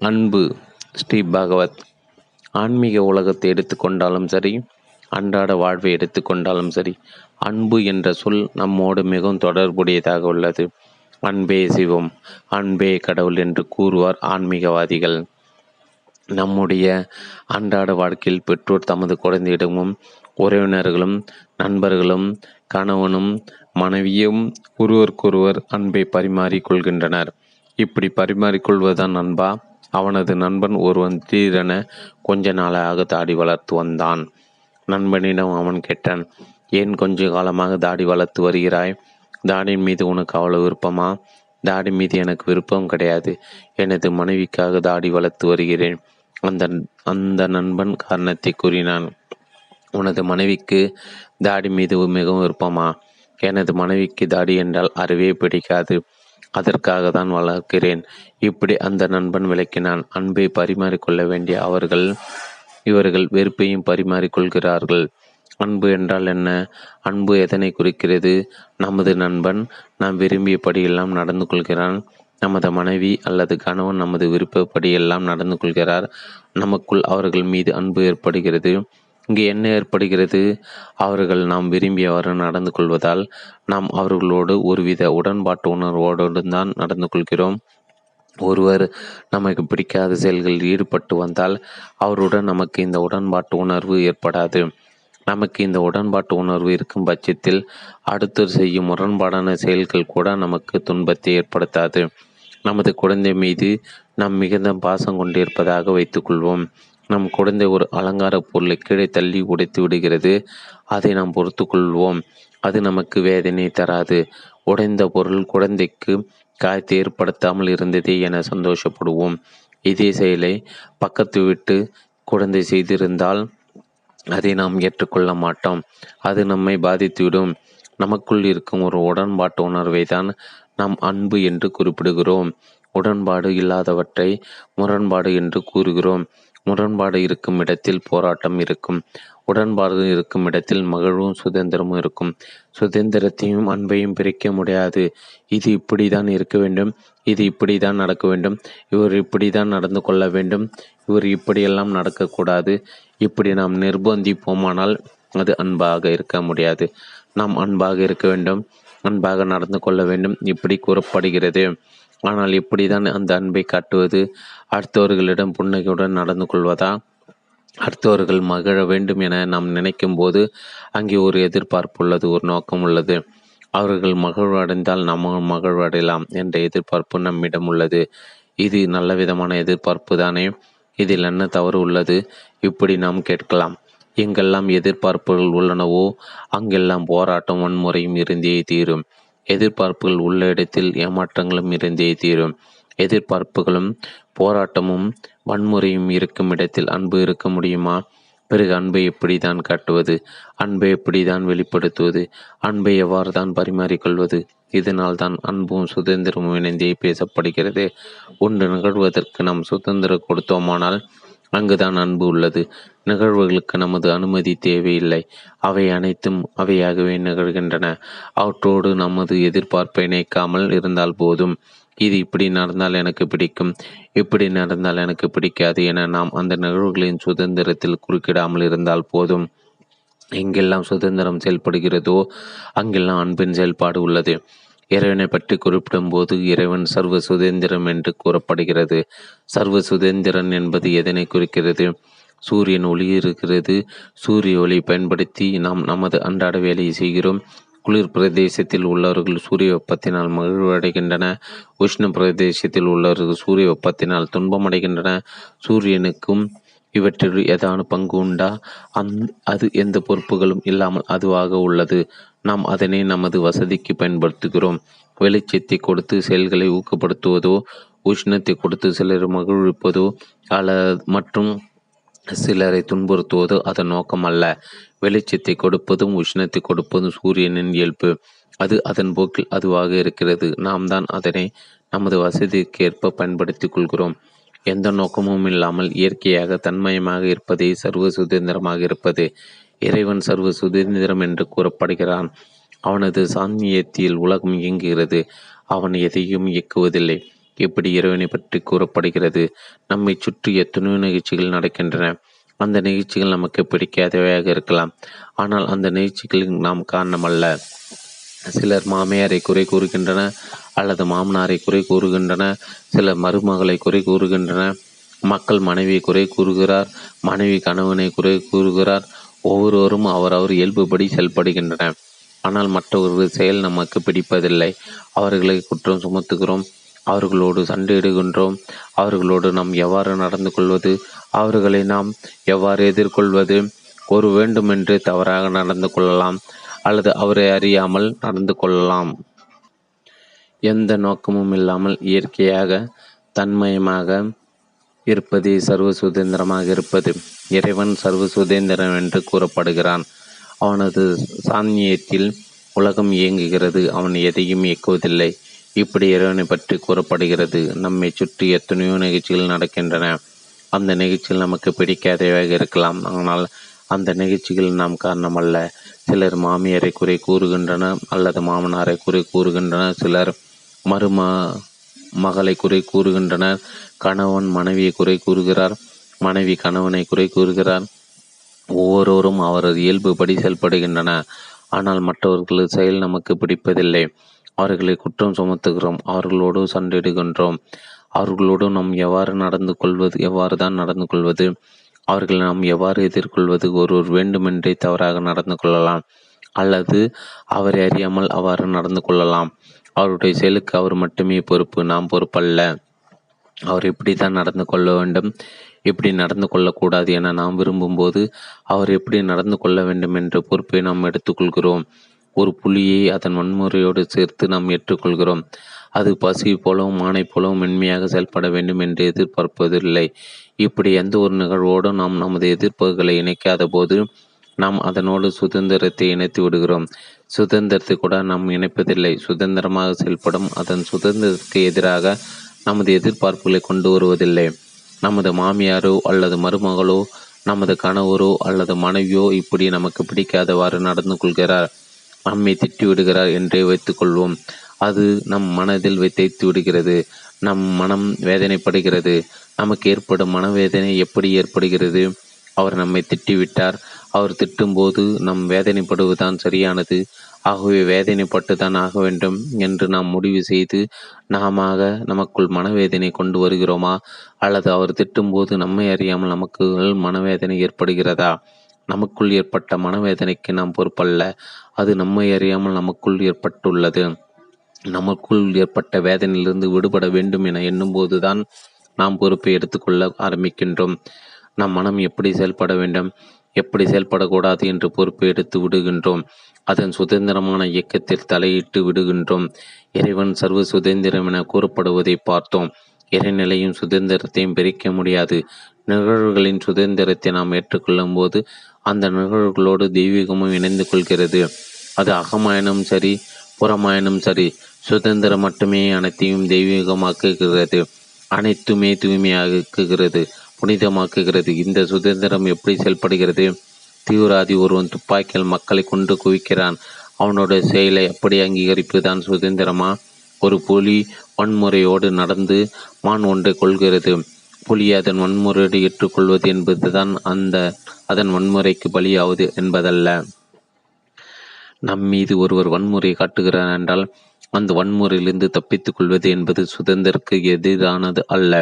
அன்பு. ஸ்ரீ பகவத். ஆன்மீக உலகத்தை எடுத்துக்கொண்டாலும் சரி, அன்றாட வாழ்வை எடுத்துக்கொண்டாலும் சரி, அன்பு என்ற சொல் நம்மோடு மிகவும் தொடர்புடையதாக உள்ளது. அன்பே சிவம், அன்பே கடவுள் என்று கூறுவார் ஆன்மீகவாதிகள். நம்முடைய அன்றாட வாழ்க்கையில் பெற்றோர் தமது குழந்தையிடமும், உறவினர்களும், நண்பர்களும், கணவனும் மனைவியும் ஒருவருக்கொருவர் அன்பை பரிமாறிக்கொள்கின்றனர். இப்படி பரிமாறிக்கொள்வதுதான் அன்பா? அவனது நண்பன் ஒருவன் திடீரென கொஞ்ச நாளாக தாடி வளர்த்து வந்தான். நண்பனிடம் அவன் கேட்டான், ஏன் கொஞ்ச காலமாக தாடி வளர்த்து வருகிறாய்? தாடியின் மீது உனக்கு அவ்வளவு விருப்பமா? தாடி மீது எனக்கு விருப்பம் கிடையாது. எனது மனைவிக்காக தாடி வளர்த்து வருகிறேன். அந்த அந்த நண்பன் காரணத்தை கூறினான். உனது மனைவிக்கு தாடி மீது மிகவும் விருப்பமா? எனது மனைவிக்கு தாடி என்றால் அறவே பிடிக்காது. அதற்காக தான் வளர்க்கிறேன். இப்படி அந்த நண்பன் விளக்கினான். அன்பை பரிமாறிக்கொள்ள வேண்டிய இவர்கள் வெறுப்பையும் பரிமாறிக்கொள்கிறார்கள். அன்பு என்றால் என்ன? அன்பு எதனை குறிக்கிறது? நமது நண்பன் நாம் விரும்பியபடியெல்லாம் நடந்து கொள்கிறான். நமது மனைவி அல்லது கணவன் நமது விருப்பப்படியெல்லாம் நடந்து கொள்கிறார். நமக்குள் அவர்கள் மீது அன்பு ஏற்படுகிறது. இங்கு என்ன ஏற்படுகிறது? அவர்கள் நாம் விரும்பியவாறு நடந்து கொள்வதால் நாம் அவர்களோடு ஒருவித உடன்பாட்டு உணர்வோடு தான் நடந்து கொள்கிறோம். ஒருவர் நமக்கு பிடிக்காத செயல்களில் ஈடுபட்டு வந்தால் அவருடன் நமக்கு இந்த உடன்பாட்டு உணர்வு ஏற்படாது. நமக்கு இந்த உடன்பாட்டு உணர்வு இருக்கும் பட்சத்தில் அடுத்தவர் செய்யும் முரண்பாடான செயல்கள் கூட நமக்கு துன்பத்தை ஏற்படுத்தாது. நமது குழந்தை மீது நாம் மிகுந்த பாசம் கொண்டிருப்பதாக வைத்துக்கொள்வோம். நம் குழந்தை ஒரு அலங்கார பொருளை கீழே தள்ளி உடைத்து விடுகிறது. அதை நாம் பொறுத்து கொள்வோம். அது நமக்கு வேதனை தராது. உடைந்த பொருள் குழந்தைக்கு காயத்தை ஏற்படுத்தாமல் இருந்ததே என சந்தோஷப்படுவோம். இதே செயலை பக்கத்து வீட்டு குழந்தை செய்திருந்தால் அதை நாம் ஏற்றுக்கொள்ள மாட்டோம். அது நம்மை பாதித்துவிடும். நமக்குள் இருக்கும் ஒரு உடன்பாட்டு உணர்வை தான் நாம் அன்பு என்று குறிப்பிடுகிறோம். உடன்பாடு இல்லாதவற்றை முரண்பாடு என்று கூறுகிறோம். முரண்பாடு இருக்கும் இடத்தில் போராட்டம் இருக்கும். உடன்பாடு இருக்கும் இடத்தில் மகிழ்வும் சுதந்திரமும் இருக்கும். சுதந்திரத்தையும் அன்பையும் பிரிக்க முடியாது. இது இப்படிதான் இருக்க வேண்டும், இது இப்படிதான் நடக்க வேண்டும், இவர் இப்படிதான் நடந்து கொள்ள வேண்டும், இவர் இப்படியெல்லாம் நடக்கக்கூடாது. இப்படி நாம் நிர்பந்திப்போமானால் அது அன்பாக இருக்க முடியாது. நாம் அன்பாக இருக்க வேண்டும், அன்பாக நடந்து கொள்ள வேண்டும், இப்படி கூறப்படுகிறது. ஆனால் இப்படிதான் அந்த அன்பை காட்டுவது? அடுத்தவர்களிடம் புன்னகையுடன் நடந்து கொள்வதா? அடுத்தவர்கள் மகிழ வேண்டும் என நாம் நினைக்கும் போது அங்கே ஒரு எதிர்பார்ப்பு உள்ளது, ஒரு நோக்கம் உள்ளது. அவர்கள் மகிழ்வடைந்தால் நம்ம மகிழ்வடையலாம் என்ற எதிர்பார்ப்பு நம்மிடம் உள்ளது. இது நல்ல விதமான எதிர்பார்ப்பு தானே? இதில் என்ன தவறு உள்ளது? இப்படி நாம் கேட்கலாம். எங்கெல்லாம் எதிர்பார்ப்புகள் உள்ளனவோ அங்கெல்லாம் போராட்டம் வன்முறையும் இருந்தே தீரும். எதிர்பார்ப்புகள் உள்ள இடத்தில் ஏமாற்றங்களும் இருந்தே தீரும். எதிர்பார்ப்புகளும் போராட்டமும் வன்முறையும் இருக்கும் இடத்தில் அன்பு இருக்க முடியுமா? பிறகு அன்பை எப்படி தான் காட்டுவது? அன்பை எப்படி தான் வெளிப்படுத்துவது? அன்பை எவ்வாறு தான் பரிமாறிக்கொள்வது? இதனால் தான் அன்பும் சுதந்திரமும் இணைந்தே பேசப்படுகிறது. ஒன்று நிகழ்வதற்கு நாம் சுதந்திரம் கொடுத்தோமானால் அங்குதான் அன்பு உள்ளது. நிகழ்வுகளுக்கு நமது அனுமதி தேவையில்லை. அவை அனைத்தும் அவையாகவே நிகழ்கின்றன. அவற்றோடு நமது எதிர்பார்ப்பை இணைக்காமல் இருந்தால் போதும். இது இப்படி நடந்தால் எனக்கு பிடிக்கும், இப்படி நடந்தால் எனக்கு பிடிக்காது என நாம் அந்த நிகழ்வுகளின் சுதந்திரத்தில் குறுக்கிடாமல் இருந்தால் போதும். எங்கெல்லாம் சுதந்திரம் செயல்படுகிறதோ அங்கெல்லாம் அன்பின் செயல்பாடு உள்ளது. இறைவனை பற்றி குறிப்பிடும் போது இறைவன் சர்வ சுதந்திரம் என்று கூறப்படுகிறது. சர்வ சுதந்திரன் என்பது எதனை குறிக்கிறது? சூரியன் ஒளி இருக்கிறது. சூரிய ஒளி பயன்படுத்தி நாம் நமது அன்றாட வேலையை செய்கிறோம். குளிர் பிரதேசத்தில் உள்ளவர்கள் சூரிய வெப்பத்தினால் மகிழ்வடைகின்றன. உஷ்ண பிரதேசத்தில் உள்ளவர்கள் சூரிய வெப்பத்தினால் துன்பமடைகின்றன. சூரியனுக்கும் இவற்றில் ஏதான பங்கு உண்டா? அது எந்த பொறுப்புகளும் இல்லாமல் அதுவாக உள்ளது. நாம் அதனை நமது வசதிக்கு பயன்படுத்துகிறோம். வெளிச்சத்தை கொடுத்து செயல்களை ஊக்கப்படுத்துவதோ, உஷ்ணத்தை கொடுத்து சிலரை மகிழ்விப்பதோ மற்றும் சிலரை துன்புறுத்துவதோ அதன் நோக்கம் அல்ல. வெளிச்சத்தை கொடுப்பதும் உஷ்ணத்தை கொடுப்பதும் சூரியனின் இயல்பு. அது அதன் போக்கில் அதுவாக இருக்கிறது. நாம் தான் அதனை நமது வசதிக்கேற்ப பயன்படுத்திக் கொள்கிறோம். எந்த நோக்கமும் இல்லாமல் இயற்கையாக தன்மயமாக இருப்பதே சர்வ சுதந்திரமாக இருப்பது. இறைவன் சர்வ சுதந்திரம் என்று கூறப்படுகிறான். அவனது சாநியத்தில் உலகம் இயங்குகிறது. அவன் எதையும் இயக்குவதில்லை. இப்படி இறைவனை பற்றி கூறப்படுகிறது. நம்மை சுற்றி எத்தனையோ நிகழ்ச்சிகள் நடக்கின்றன. அந்த நிகழ்ச்சிகள் நமக்கு பிடிக்காதவையாக இருக்கலாம். ஆனால் அந்த நிகழ்ச்சிகளில் நாம் காரணமல்ல. சிலர் மாமியாரை குறை கூறுகின்றன அல்லது மாமனாரை குறை கூறுகின்றன. சிலர் மருமகளை குறை கூறுகின்றன. மக்கள் மனைவியை குறை கூறுகிறார், மனைவி கணவனை குறை கூறுகிறார். ஒவ்வொருவரும் அவரவர் இயல்புபடி செயல்படுகின்றனர். ஆனால் மற்றவர்கள் செயல் நமக்கு பிடிப்பதில்லை. அவர்களை குற்றம் சுமத்துகிறோம், அவர்களோடு சண்டையிடுகின்றோம். அவர்களோடு நாம் எவ்வாறு நடந்து கொள்வது, அவர்களை நாம் எவ்வாறு எதிர்கொள்வது? ஒரு வேண்டுமென்று தவறாக நடந்து கொள்ளலாம் அல்லது அவரை அறியாமல் நடந்து கொள்ளலாம். எந்த நோக்கமும் இல்லாமல் இயற்கையாக தன்மயமாக இருப்பது சர்வ சுதந்திரமாக இருப்பது. இறைவன் சர்வ சுதந்திரம் என்று கூறப்படுகிறான். அவனது சாநியத்தில் உலகம் இயங்குகிறது. அவன் எதையும் இயக்குவதில்லை. இப்படி இறைவனை பற்றி கூறப்படுகிறது. நம்மை சுற்றி எத்தனையோ நிகழ்ச்சிகள் நடக்கின்றன. அந்த நிகழ்ச்சிகள் நமக்கு பிடிக்காதவையாக இருக்கலாம். ஆனால் அந்த நிகழ்ச்சிகள் நாம் காரணமல்ல. சிலர் மாமியாரை குறை கூறுகின்றனர் அல்லது மாமனாரை குறை கூறுகின்றனர். சிலர் மகளை குறை கூறுகின்றனர். கணவன் மனைவியை குறை கூறுகிறார், மனைவி கணவனை குறை கூறுகிறார். ஒவ்வொருவரும் அவரது இயல்புபடி செயல்படுகின்றன. ஆனால் மற்றவர்களது செயல் நமக்கு பிடிப்பதில்லை. அவர்களை குற்றம் சுமத்துகிறோம், அவர்களோடு சண்டையிடுகின்றோம். அவர்களோடு நாம் எவ்வாறு தான் நடந்து கொள்வது, அவர்களை நாம் எவ்வாறு எதிர்கொள்வது? ஒருவர் வேண்டுமென்றே தவறாக நடந்து கொள்ளலாம் அல்லது அவரை அறியாமல் அவ்வாறு நடந்து கொள்ளலாம். அவருடைய செயலுக்கு அவர் மட்டுமே பொறுப்பு, நாம் பொறுப்பல்ல. அவர் எப்படி தான் நடந்து கொள்ள வேண்டும், எப்படி நடந்து கொள்ளக்கூடாது என நாம் விரும்பும்போது அவர் எப்படி நடந்து கொள்ள வேண்டும் என்ற பொறுப்பை நாம் எடுத்துக்கொள்கிறோம். ஒரு புலியை அதன் வன்முறையோடு சேர்த்து நாம் ஏற்றுக்கொள்கிறோம். அது பசி போலவும் மானை போலவும் மென்மையாக செயல்பட வேண்டும் என்று எதிர்பார்ப்பதில்லை. இப்படி எந்த ஒரு நிகழ்வோடும் நாம் நமது எதிர்ப்புகளை இணைக்காத போது நாம் அதனோடு சுதந்திரத்தை இணைத்து விடுகிறோம். சுதந்திரத்தை கூட நாம் இணைப்பதில்லை. சுதந்திரமாக செயல்படும் அதன் சுதந்திரத்துக்கு எதிராக நமது எதிர்பார்ப்புகளை கொண்டு வருவதில்லை. நமது மாமியாரோ அல்லது மருமகளோ, நமது கணவரோ அல்லது மனைவியோ இப்படி நமக்கு பிடிக்காதவாறு நடந்து கொள்கிறார், நம்மை திட்டி விடுகிறார் என்றே வைத்துக்கொள்வோம். அது நம் மனதில் தைத்து விடுகிறது. நம் மனம் வேதனைப்படுகிறது. நமக்கு ஏற்படும் மனவேதனை எப்படி ஏற்படுகிறது? அவர் நம்மை திட்டிவிட்டார். அவர் திட்டும்போது நம் வேதனைப்படுவதுதான் சரியானது. ஆகவே வேதனைப்பட்டு தான் ஆக வேண்டும் என்று நாம் முடிவு செய்து நமக்குள் மனவேதனை கொண்டு வருகிறோமா? அல்லது அவர் திட்டும்போது நம்மை அறியாமல் நமக்கு மனவேதனை ஏற்படுகிறதா? நமக்குள் ஏற்பட்ட மனவேதனைக்கு நாம் பொறுப்பல்ல. அது நம்மை அறியாமல் நமக்குள் ஏற்பட்டுள்ளது. நமக்குள் ஏற்பட்ட வேதனையிலிருந்து விடுபட வேண்டும் என எண்ணும்போதுதான் நாம் பொறுப்பை எடுத்துக்கொள்ள ஆரம்பிக்கின்றோம். நம் மனம் எப்படி செயல்பட வேண்டும், எப்படி செயல்படக்கூடாது என்று பொறுப்பை எடுத்து விடுகின்றோம். அதன் சுதந்திரமான இயக்கத்தில் தலையிட்டு விடுகின்றோம். இறைவன் சர்வ சுதந்திரம் என கூறப்படுவதை பார்த்தோம். இறைநிலையும் சுதந்திரத்தையும் பிரிக்க முடியாது. நிகழ்வுகளின் சுதந்திரத்தை நாம் ஏற்றுக்கொள்ளும் போது அந்த நிகழ்வுகளோடு தெய்வீகமும் இணைந்து கொள்கிறது. அது அகமாயனும் சரி, புறமாயனும் சரி, சுதந்திரம் மட்டுமே அனைத்தையும் தெய்வீகமாக்குகிறது. அனைத்துமே தூய்மையாக்குகிறது, புனிதமாக்குகிறது. இந்த சுதந்திரம் எப்படி செயல்படுகிறது? தீவிரவாதி ஒருவன் துப்பாக்கியால் மக்களை கொண்டு குவிக்கிறான். அவனுடைய செயலை எப்படி அங்கீகரிப்புதான் சுதந்திரமா? ஒரு புலி வன்முறையோடு நடந்து மான் ஒன்றை கொள்கிறது. புலி அதன் வன்முறையோடு ஏற்றுக்கொள்வது என்பதுதான் அதன் வன்முறைக்கு பலியாவது என்பதல்ல. நம் மீது ஒருவர் வன்முறை காட்டுகிறார் என்றால் அந்த வன்முறையிலிருந்து தப்பித்துக் கொள்வது என்பது சுதந்திரக்கு எதிரானது அல்ல.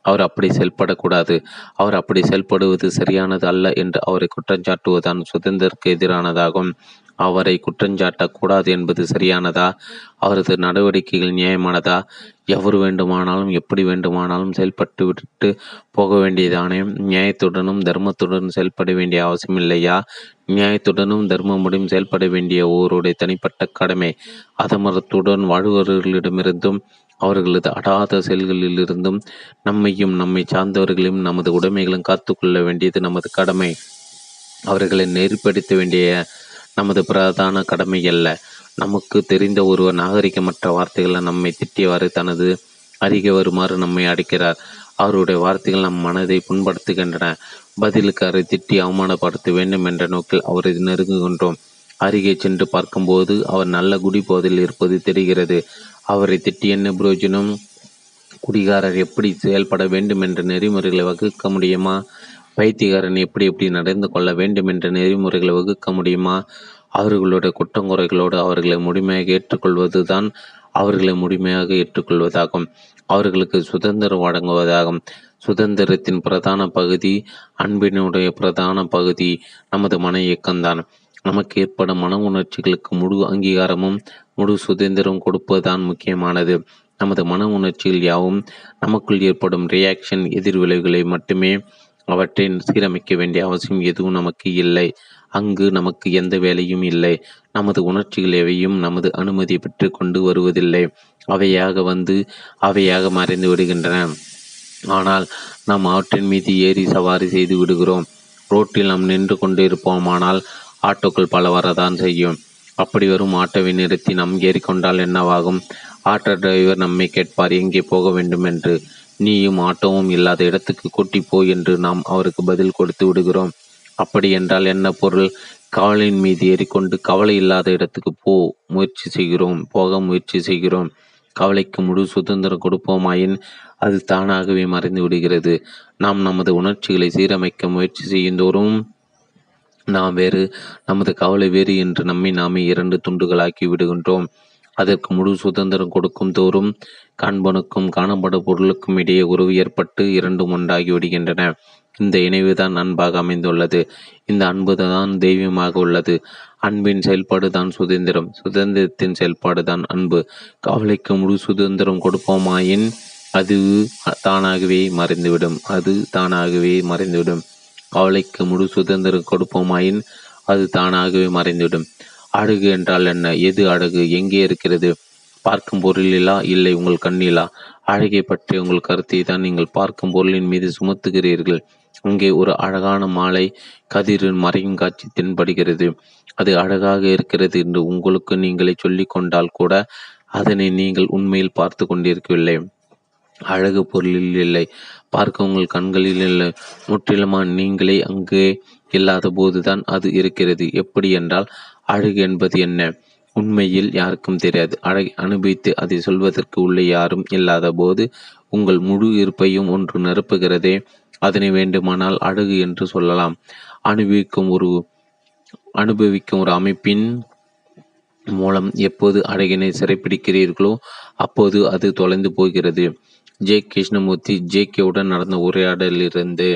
அவர் அப்படி செயல்படக்கூடாது, அவர் அப்படி செயல்படுவது சரியானது அல்ல என்று அவரை குற்றஞ்சாட்டுவதுதான் சுதந்திரக்கு எதிரானதாகும். அவரை குற்றஞ்சாட்டக்கூடாது என்பது சரியானதா? அவரது நடவடிக்கைகள் நியாயமானதா? எவர் வேண்டுமானாலும் எப்படி வேண்டுமானாலும் செயல்பட்டு விட்டு போக வேண்டியதானே? நியாயத்துடனும் தர்மத்துடனும் செயல்பட வேண்டிய அவசியம் இல்லையா? நியாயத்துடனும் தர்மமுடன் செயல்பட வேண்டிய ஒருவருடைய தனிப்பட்ட கடமை. அதமரத்துடன் வாழ்வர்களிடமிருந்தும் அவர்களது அடாத செயல்களிலிருந்தும் நம்மையும் நம்மை சார்ந்தவர்களையும் நமது உடைமைகளும் காத்து கொள்ள வேண்டியது நமது கடமை. அவர்களை நெறிப்படுத்த வேண்டிய நமது பிரதான கடமை அல்ல. நமக்கு தெரிந்த ஒருவர் நாகரிகமற்ற வார்த்தைகளை நம்மை திட்டியவாறு தனது அருகே வருமாறு நம்மை அடைக்கிறார். அவருடைய வார்த்தைகள் நம் மனதை புண்படுத்துகின்றன. பதிலுக்கு அவரை திட்டி அவமானப்படுத்த வேண்டும் என்ற நோக்கில் அவரை நெருங்குகின்றோம். அருகே சென்று பார்க்கும்போது அவர் நல்ல குடி போதில் இருப்பது தெரிகிறது. அவரை திட்டி என்ன பிரயோஜனம்? குடிகாரர் எப்படி செயல்பட வேண்டும் என்ற நெறிமுறைகளை வகுக்க முடியுமா? பைத்தியக்காரன் எப்படி எப்படி நடந்து கொள்ள வேண்டும் என்ற நெறிமுறைகளை வகுக்க முடியுமா? அவர்களுடைய குற்றங்குறைகளோடு அவர்களை முழுமையாக ஏற்றுக்கொள்வது தான் அவர்களை முழுமையாக ஏற்றுக்கொள்வதாகும். அவர்களுக்கு சுதந்திரம் வழங்குவதாகும். சுதந்திரத்தின் பிரதான பகுதி, அன்பினுடைய பிரதான பகுதி நமது மன இயக்கம்தான். நமக்கு ஏற்படும் மன உணர்ச்சிகளுக்கு முழு அங்கீகாரமும் முழு சுதந்திரம் கொடுப்பதுதான் முக்கியமானது. நமது மன உணர்ச்சிகள் யாவும் நமக்குள் ஏற்படும் ரியாக்ஷன், எதிர்விளைவுகளை மட்டுமே. அவற்றை சீரமைக்க வேண்டிய அவசியம் எதுவும் நமக்கு இல்லை. அங்கு நமக்கு எந்த வேலையும் இல்லை. நமது உணர்ச்சிகள் எவையும் நமது அனுமதி பெற்று கொண்டு வருவதில்லை. அவையாக வந்து அவையாக மறைந்து விடுகின்றன. ஆனால் நாம் அவற்றின் மீது ஏறி சவாரி செய்து விடுகிறோம். ரோட்டில் நாம் நின்று கொண்டு இருப்போமானால் ஆட்டோக்கள் பல வரதான் செய்யும். அப்படி வரும் ஆட்டோவை நிறுத்தி நாம் ஏறிக்கொண்டால் என்னவாகும்? ஆட்டோ டிரைவர் நம்மை கேட்பார், எங்கே போக வேண்டும் என்று. நீயும் ஆட்டோவும் இல்லாத இடத்துக்கு கூட்டி போ என்று நாம் அவருக்கு பதில் கொடுத்து விடுகிறோம். அப்படி என்றால் என்ன பொருள்? கவலையின் மீது ஏறிக்கொண்டு கவலை இல்லாத இடத்துக்கு போக முயற்சி செய்கிறோம். கவலைக்கு முழு சுதந்திரம் கொடுப்போமாயின் அது தானாகவே மறைந்து விடுகிறது. நாம் நமது உணர்ச்சிகளை சீரமைக்க முயற்சி செய்யுந்தோறும் நாம் வேறு, நமது கவலை வேறு என்று நம்மை நாமே இரண்டு துண்டுகளாக்கி விடுகின்றோம். அதற்கு முழு சுதந்திரம் கொடுக்கும் தோறும் காண்பனுக்கும் காணப்படும் பொருளுக்கும் இடையே உறவு ஏற்பட்டு இரண்டும் ஒன்றாகி விடுகின்றன. இந்த இணைவுதான் அன்பாக அமைந்துள்ளது. இந்த அன்புதான் தெய்வீகமாக உள்ளது. அன்பின் செயல்பாடு தான் சுதந்திரம். சுதந்திரத்தின் செயல்பாடு தான் அன்பு. கவலைக்கு முழு சுதந்திரம் கொடுப்போமாயின் அது தானாகவே மறைந்துவிடும். கவலைக்கு முழு சுதந்திரம் கொடுப்போமாயின் அது தானாகவே மறைந்துவிடும். அழகு என்றால் என்ன? எது அழகு? எங்கே இருக்கிறது? பார்க்கும் பொருளிலா, இல்லை உங்கள் கண்ணிலா? அழகை பற்றிய உங்கள் கருத்தை தான் நீங்கள் பார்க்கும் பொருளின் மீது சுமத்துகிறீர்கள். அங்கே ஒரு அழகான மாலை கதிரின் மறையும் காட்சி தென்படுகிறது. அது அழகாக இருக்கிறது என்று உங்களுக்கு நீங்களே சொல்லிக் கொண்டால் கூட அதனை நீங்கள் உண்மையில் பார்த்து கொண்டிருக்கவில்லை. அழகு பொருளில் இல்லை, பார்க்க உங்கள் கண்களில் இல்லை. முற்றிலுமா நீங்களே அங்கே இல்லாத போதுதான் அது இருக்கிறது. எப்படி என்றால், அழகு என்பது என்ன? உண்மையில் யாருக்கும் தெரியாது. அழகை அனுபவித்து அதை சொல்வதற்கு உள்ளே யாரும் இல்லாத போது உங்கள் முழு இருப்பையும் ஒன்று நிரப்புகிறதே, அதனை வேண்டுமானால் அழகு என்று சொல்லலாம். அனுபவிக்கும் ஒரு அமைப்பின் மூலம் எப்போது அழகினை சிறைப்பிடிக்கிறீர்களோ அப்போது அது தொலைந்து போகிறது. ஜே. கிருஷ்ணமூர்த்தி, ஜே.கே.உடன் நடந்த உரையாடலிருந்து.